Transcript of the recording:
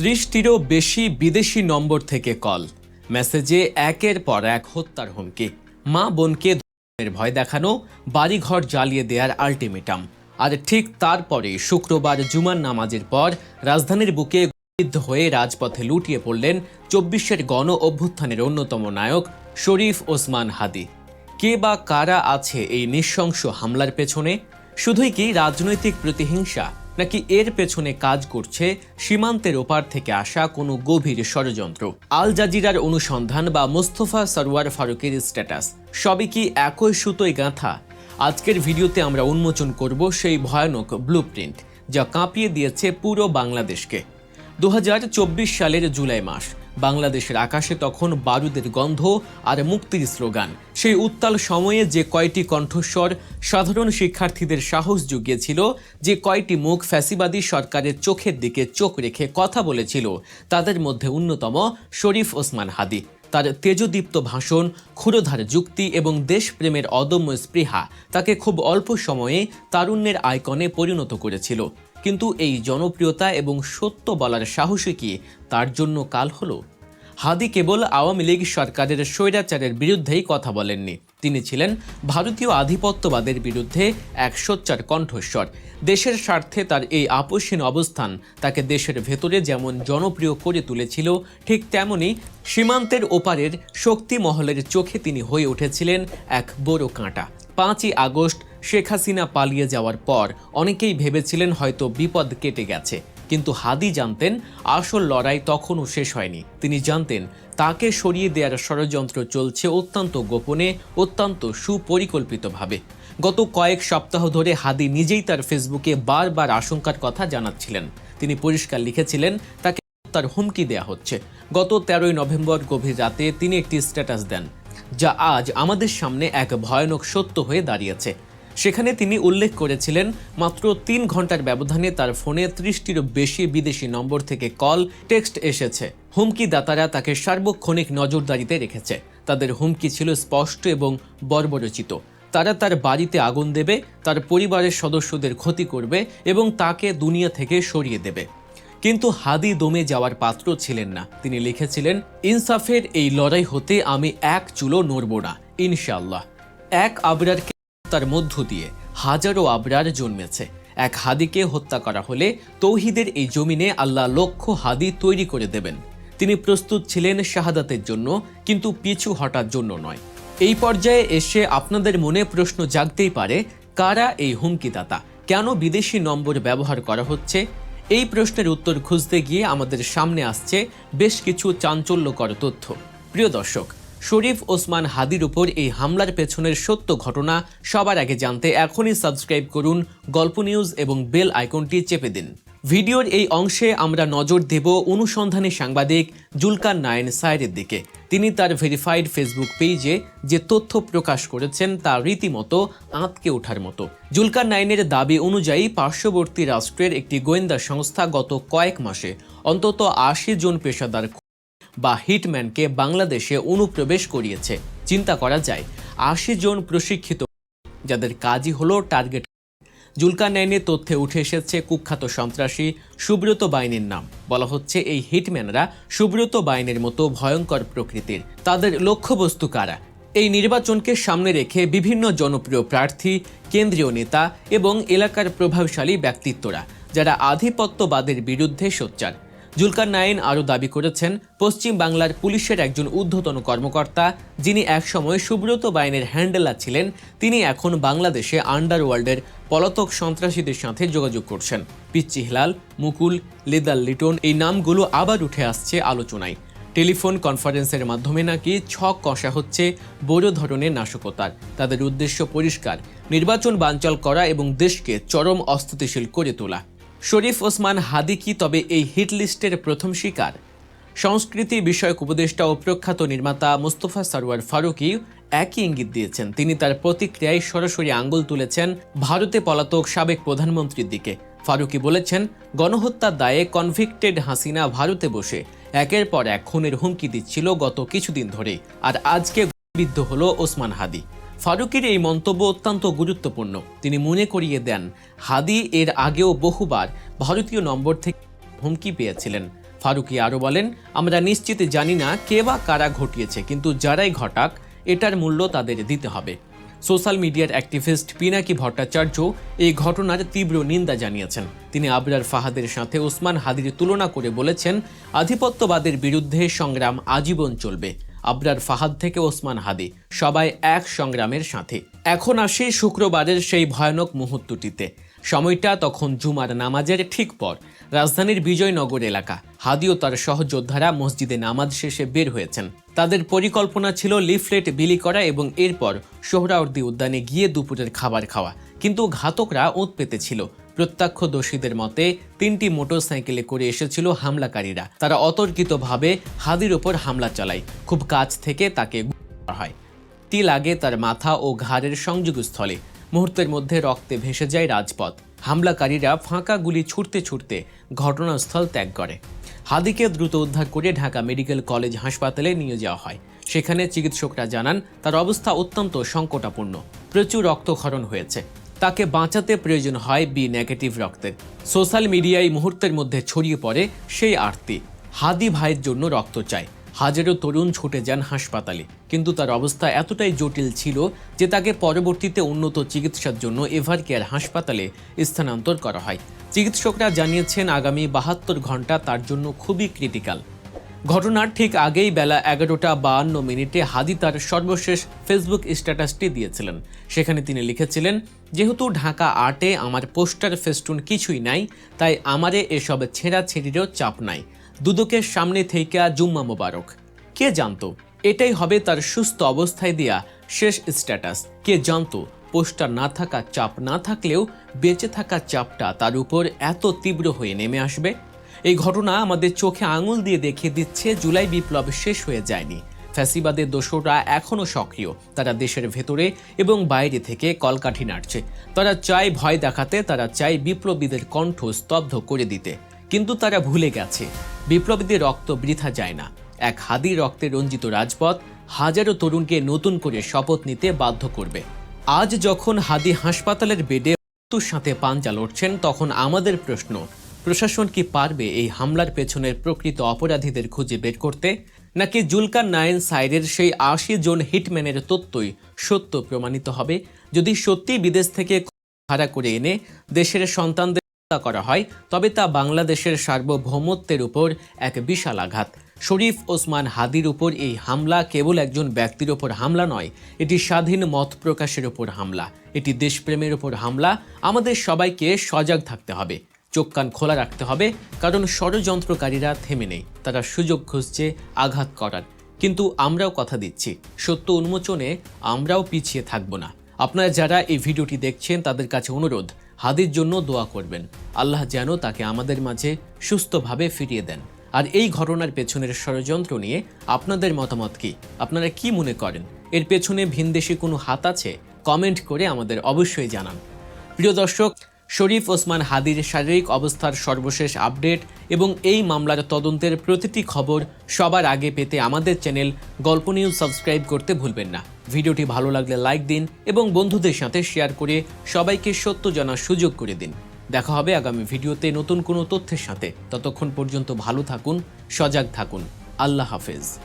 30টিরও বেশি বিদেশি নম্বর থেকে কল, মেসেজে একের পর এক হত্যার হুমকি, মা বোনকে ধর্ষণের ভয় দেখানো, বাড়িঘর জ্বালিয়ে দেওয়ার আল্টিমেটাম। আর ঠিক তারপরে শুক্রবার জুমার নামাজের পর রাজধানীর বুকে গুলিবিদ্ধ হয়ে রাজপথে লুটিয়ে পড়লেন 24-এর গণ অভ্যুত্থানের অন্যতম নায়ক শরীফ ওসমান হাদী। কে বা কারা আছে এই নৃশংস হামলার পেছনে? শুধুই কি রাজনৈতিক প্রতিহিংসা, নাকি এর পেছনে কাজ করছে সীমান্তের ওপার থেকে আসা কোনো গভীর ষড়যন্ত্র? আল জাজিরার অনুসন্ধান বা মোস্তফা সরওয়ার ফারুকের স্ট্যাটাস, সবই কি একই সুতোয় গাঁথা? আজকের ভিডিওতে আমরা উন্মোচন করব সেই ভয়ানক ব্লুপ্রিন্ট যা কাঁপিয়ে দিয়েছে পুরো বাংলাদেশকে। 2024 সালের জুলাই মাস, বাংলাদেশের আকাশে তখন বারুদের গন্ধ আর মুক্তির স্লোগান। সেই উত্তাল সময়ে যে কয়টি কণ্ঠস্বর সাধারণ শিক্ষার্থীদের সাহস জুগিয়েছিল, যে কয়টি মুখ ফ্যাসিবাদী সরকারের চোখের দিকে চোখ রেখে কথা বলেছিল, তাদের মধ্যে অন্যতম শরীফ ওসমান হাদী। তার তেজদীপ্ত ভাষণ, ক্ষুরধার যুক্তি এবং দেশপ্রেমের অদম্য স্পৃহা তাকে খুব অল্প সময়ে তারুণ্যের আইকনে পরিণত করেছিল। কিন্তু এই জনপ্রিয়তা এবং সত্য বলার সাহসী কি তার জন্য কাল হলো? হাদী কেবল আওয়ামী লীগ সরকারের স্বৈরাচারের বিরুদ্ধেই কথা বলেননি, তিনি ছিলেন ভারতীয় আধিপত্যবাদের বিরুদ্ধে এক সোচ্চার কণ্ঠস্বর। দেশের স্বার্থে তার এই আপোষহীন অবস্থান তাকে দেশের ভেতরে যেমন জনপ্রিয় করে তুলেছিল, ঠিক তেমনি সীমান্তের ওপারের শক্তি মহলের চোখে তিনি হয়ে উঠেছিলেন এক বড় কাঁটা। 5ই আগস্ট শেখ হাসিনা পালিয়ে যাওয়ার পর অনেকেই ভেবেছিলেন হয়তো বিপদ কেটে গেছে, কিন্তু হাদী জানতেন আসল লড়াই তখনও শেষ হয়নি। তিনি জানতেন তাকে সরিয়ে দেওয়ার ষড়যন্ত্র চলছে অত্যন্ত গোপনে, অত্যন্ত সুপরিকল্পিতভাবে। গত কয়েক সপ্তাহ ধরে হাদী নিজেই তার ফেসবুকে বারবার আশঙ্কার কথা জানাচ্ছিলেন। তিনি পরিষ্কার লিখেছিলেন তাকে হত্যার হুমকি দেয়া হচ্ছে। গত 13ই নভেম্বর গভীর রাতে তিনি একটি স্ট্যাটাস দেন, যা আজ আমাদের সামনে এক ভয়ানক সত্য হয়ে দাঁড়িয়েছে। সেখানে তিনি উল্লেখ করেছিলেন মাত্র 3 ঘন্টার ব্যবধানে তার ফোনে 30টিরও বেশি বিদেশি নম্বর থেকে কল, টেক্সট এসেছে। হুমকিদাতারা তাকে সার্বক্ষণিক নজরদারিতে রেখেছে। তাদের হুমকি ছিল স্পষ্ট এবং বর্বরচিত। তারা তার বাড়িতে আগুন দেবে, তার পরিবারের সদস্যদের ক্ষতি করবে এবং তাকে দুনিয়া থেকে সরিয়ে দেবে। কিন্তু হাদী দমে যাওয়ার পাত্র ছিলেন না। তিনি লিখেছিলেন, ইনসাফের এই লড়াই হতে আমি এক চুলো নড়ব না, ইনশাআল্লাহ। এক আবরারকে তার মধ্য দিয়ে হাজারো আবরার জন্মেছে। এক হাদীকে হত্যা করা হলে তৌহিদের এই জমিনে আল্লাহ লক্ষ হাদী তৈরি করে দেবেন। তিনি প্রস্তুত ছিলেন শাহাদাতের জন্য, কিন্তু পিছু হটার জন্য নয়। এই পর্যায়ে এসে আপনাদের মনে প্রশ্ন জাগতেই পারে, কারা এই হুমকিদাতা? কেন বিদেশি নম্বর ব্যবহার করা হচ্ছে? এই প্রশ্নের উত্তর খুঁজতে গিয়ে আমাদের সামনে আসছে বেশ কিছু চাঞ্চল্যকর তথ্য। প্রিয় দর্শক, শরীফ ওসমান হাদীর উপর এই হামলার পেছনের সত্য ঘটনা সবার আগে জানতে এখনই সাবস্ক্রাইব করুন গল্প নিউজ এবং বেল আইকনটি চেপে দিন। ভিডিওর এই অংশে আমরা নজর দেব অনুসন্ধানী সাংবাদিক জুলকার নাইন সায়েরের দিকে। তিনি তার ভেরিফাইড ফেসবুক পেজে যে তথ্য প্রকাশ করেছেন তা রীতিমতো আঁতকে ওঠার মতো। জুলকার নাইনের দাবি অনুযায়ী পার্শ্ববর্তী রাষ্ট্রের একটি গোয়েন্দা সংস্থা গত কয়েক মাসে অন্তত 80 জন পেশাদার বা হিটম্যানকে বাংলাদেশে অনুপ্রবেশ করিয়েছে। চিন্তা করা যায়, 80 জন প্রশিক্ষিত যাদের কাজই হলো টার্গেট। জুলকার নাইনের তথ্যে উঠে এসেছে কুখ্যাত সন্ত্রাসী সুব্রত বাইনের নাম। বলা হচ্ছে এই হিটম্যানরা সুব্রত বাইনের মতো ভয়ঙ্কর প্রকৃতির। তাদের লক্ষ্যবস্তু কারা? এই নির্বাচনকে সামনে রেখে বিভিন্ন জনপ্রিয় প্রার্থী, কেন্দ্রীয় নেতা এবং এলাকার প্রভাবশালী ব্যক্তিত্বরা, যারা আধিপত্যবাদের বিরুদ্ধে সোচ্চার। জুলকার নাইন আরও দাবি করেছেন, পশ্চিম বাংলার পুলিশের একজন ঊর্ধ্বতন কর্মকর্তা, যিনি একসময় সুব্রত বাইনের হ্যান্ডেলার ছিলেন, তিনি এখন বাংলাদেশে আন্ডারওয়ার্ল্ডের পলাতক সন্ত্রাসীদের সাথে যোগাযোগ করছেন। পিচ্চি হিলাল, মুকুল, লেদার লিটন, এই নামগুলো আবার উঠে আসছে আলোচনায়। টেলিফোন কনফারেন্সের মাধ্যমে নাকি ছক কষা হচ্ছে বড় ধরনের নাশকতার। তাদের উদ্দেশ্য পরিষ্কার, নির্বাচন বানচাল করা এবং দেশকে চরম অস্থিতিশীল করে তোলা। শরীফ ওসমান হাদী কি তবে এই হিট লিস্টের প্রথম শিকার? সংস্কৃতি বিষয়ক উপদেষ্টা ও প্রখ্যাত নির্মাতা মোস্তফা সরওয়ার ফারুকী একই ইঙ্গিত দিয়েছেন। তিনি তার প্রতিক্রিয়ায় সরাসরি আঙ্গুল তুলেছেন ভারতে পলাতক সাবেক প্রধানমন্ত্রীর দিকে। ফারুকী বলেছেন, গণহত্যার দায়ে কনভিক্টেড হাসিনা ভারতে বসে একের পর এক খুনের হুমকি দিচ্ছিল গত কিছুদিন ধরে, আর আজকে গুলিবিদ্ধ হলো ওসমান হাদী। ফারুকীর এই মন্তব্য অত্যন্ত গুরুত্বপূর্ণ। তিনি মনে করিয়ে দেন, হাদী এর আগেও বহুবার ভারতীয় নম্বর থেকে হুমকি পেয়েছিলেন। ফারুকী আরও বলেন, আমরা নিশ্চিত জানি না কে বা কারা ঘটিয়েছে, কিন্তু যারাই ঘটাক এটার মূল্য তাদের দিতে হবে। সোশ্যাল মিডিয়ার অ্যাক্টিভিস্ট পিনাকি ভট্টাচার্য এই ঘটনার তীব্র নিন্দা জানিয়েছেন। তিনি আবরার ফাহাদের সাথে ওসমান হাদির তুলনা করে বলেছেন, আধিপত্যবাদের বিরুদ্ধে সংগ্রাম আজীবন চলবে। আবরার ফাহাদ থেকে ওসমান হাদি সবাই এক সংগ্রামের সাথে। এখন আসে শুক্রবারের সেই ভয়ানক মুহূর্তটিতে। সময়টা তখন জুমার নামাজের ঠিক পর। রাজধানীর বিজয়নগর এলাকা। হাদি ও তার সহযোদ্ধারা মসজিদে নামাজ শেষে বের হয়েছেন। তাদের পরিকল্পনা ছিল লিফলেট বিলি করা এবং এরপর সোহরাওয়ার্দী উদ্যানে গিয়ে দুপুরের খাবার খাওয়া, কিন্তু ঘাতকরা ওঁত পেতেছিল। প্রত্যক্ষদর্শীদের মতে 3টি মোটরসাইকেলে করে এসেছিল হামলাকারীরা। তারা অতর্কিতভাবে হাদির ওপর হামলা চালায়। খুব কাছ থেকে তাকে গুলি হয়। টি লাগে তার মাথা ও ঘাড়ের সংযোগস্থলে। মুহূর্তের মধ্যে রক্তে ভেসে যায় রাজপথ। হামলাকারীরা ফাঁকা গুলি ছুটতে ছুটতে ঘটনাস্থল ত্যাগ করে। হাদিকে দ্রুত উদ্ধার করে ঢাকা মেডিকেল কলেজ হাসপাতালে নিয়ে যাওয়া হয়। সেখানে চিকিৎসকরা জানান তার অবস্থা অত্যন্ত সংকটাপন্ন। প্রচুর রক্তক্ষরণ হয়েছে। তাকে বাঁচাতে প্রয়োজন হয় বি নেগেটিভ রক্তের। সোশ্যাল মিডিয়ায় মুহূর্তের মধ্যে ছড়িয়ে পড়ে সেই আরতি। হাদি ভাইয়ের জন্য রক্ত চায়। হাজারো তরুণ ছুটে যান হাসপাতালে, কিন্তু তার অবস্থা এতটাই জটিল ছিল যে তাকে পরবর্তীতে উন্নত চিকিৎসার জন্য এভারকেয়ার হাসপাতালে স্থানান্তর করা হয়। চিকিৎসকরা জানিয়েছেন আগামী 72 ঘন্টা তার জন্য খুবই ক্রিটিক্যাল। ঘটনার ঠিক আগেই বেলা 11:52 হাদি তার সর্বশেষ ফেসবুক স্ট্যাটাসটি দিয়েছিলেন। সেখানে তিনি লিখেছিলেন, যেহেতু ঢাকা 8-এ আমার পোস্টার ফেস্টুন কিছুই নাই, তাই আমারে এসব ছেঁড়াছেঁড়িরও চাপ নাই। দুদকের সামনে থেকে জুম্মা মোবারক। কে জানতো এটাই হবে তার সুস্থ অবস্থায় দেয়া শেষ স্ট্যাটাস? কে জানতো পোস্টার না থাকা, চাপ না থাকলেও বেঁচে থাকা চাপটা তার উপর এত তীব্র হয়ে নেমে আসবে? এই ঘটনা আমাদের চোখে আঙুল দিয়ে দেখিয়ে দিচ্ছে জুলাই বিপ্লব শেষ হয়ে যায়নি। ফ্যাসিবাদের দোসররা এখনও সক্রিয়। তারা দেশের ভেতরে এবং বাইরে থেকে কলকাঠি নাড়ছে। তারা চায় ভয় দেখাতে, তারা চায় বিপ্লবীদের কণ্ঠ স্তব্ধ করে দিতে। কিন্তু তারা ভুলে গেছে বিপ্লবীদের রক্ত বৃথা যায় না। এক হাদির রক্তে রঞ্জিত রাজপথ হাজারো তরুণকে নতুন করে শপথ নিতে বাধ্য করবে। আজ যখন হাদি হাসপাতালের বেডে মৃত্যুর সাথে পাঞ্জা লড়ছেন, তখন আমাদের প্রশ্ন, প্রশাসন কি পারবে এই হামলার পেছনের প্রকৃত অপরাধীদের খুঁজে বের করতে? নাকি জুলকার নাইন সাইরের সেই 80 জন হিটম্যানের তথ্যই সত্য প্রমাণিত হবে? যদি সত্যি বিদেশ থেকে ভাড়া করে এনে দেশের সন্তানদের হত্যা করা হয়, তবে তা বাংলাদেশের সার্বভৌমত্বের উপর এক বিশাল আঘাত। শরীফ ওসমান হাদির উপর এই হামলা কেবল একজন ব্যক্তির উপর হামলা নয়, এটি স্বাধীন মত প্রকাশের উপর হামলা, এটি দেশপ্রেমের উপর হামলা। আমাদের সবাইকে সজাগ থাকতে হবে, চোখ কান খোলা রাখতে হবে, কারণ ষড়যন্ত্রকারীরা থেমে নেই। তারা সুযোগ খুঁজছে আঘাত করার। কিন্তু আমরাও কথা দিচ্ছি, সত্য উন্মোচনে আমরাও পিছিয়ে থাকব না। আপনারা যারা এই ভিডিওটি দেখছেন তাদের কাছে অনুরোধ, হাদির জন্য দোয়া করবেন। আল্লাহ যেন তাকে আমাদের মাঝে সুস্থভাবে ফিরিয়ে দেন। আর এই ঘটনার পেছনের ষড়যন্ত্র নিয়ে আপনাদের মতামত কি? আপনারা কি মনে করেন এর পেছনে ভিনদেশি কোনো হাত আছে? কমেন্ট করে আমাদের অবশ্যই জানান। প্রিয় দর্শক, শরীফ ওসমান হাদির শারীরিক অবস্থার সর্বশেষ আপডেট এবং এই মামলার তদন্তের প্রতিটি খবর সবার আগে পেতে আমাদের চ্যানেল গল্প নিউজ সাবস্ক্রাইব করতে ভুলবেন না। ভিডিওটি ভালো লাগলে লাইক দিন এবং বন্ধুদের সাথে শেয়ার করে সবাইকে সত্য জানার সুযোগ করে দিন। দেখা হবে আগামী ভিডিওতে নতুন কোনো তথ্যের সাথে। ততক্ষণ পর্যন্ত ভালো থাকুন, সজাগ থাকুন। আল্লাহ হাফেজ।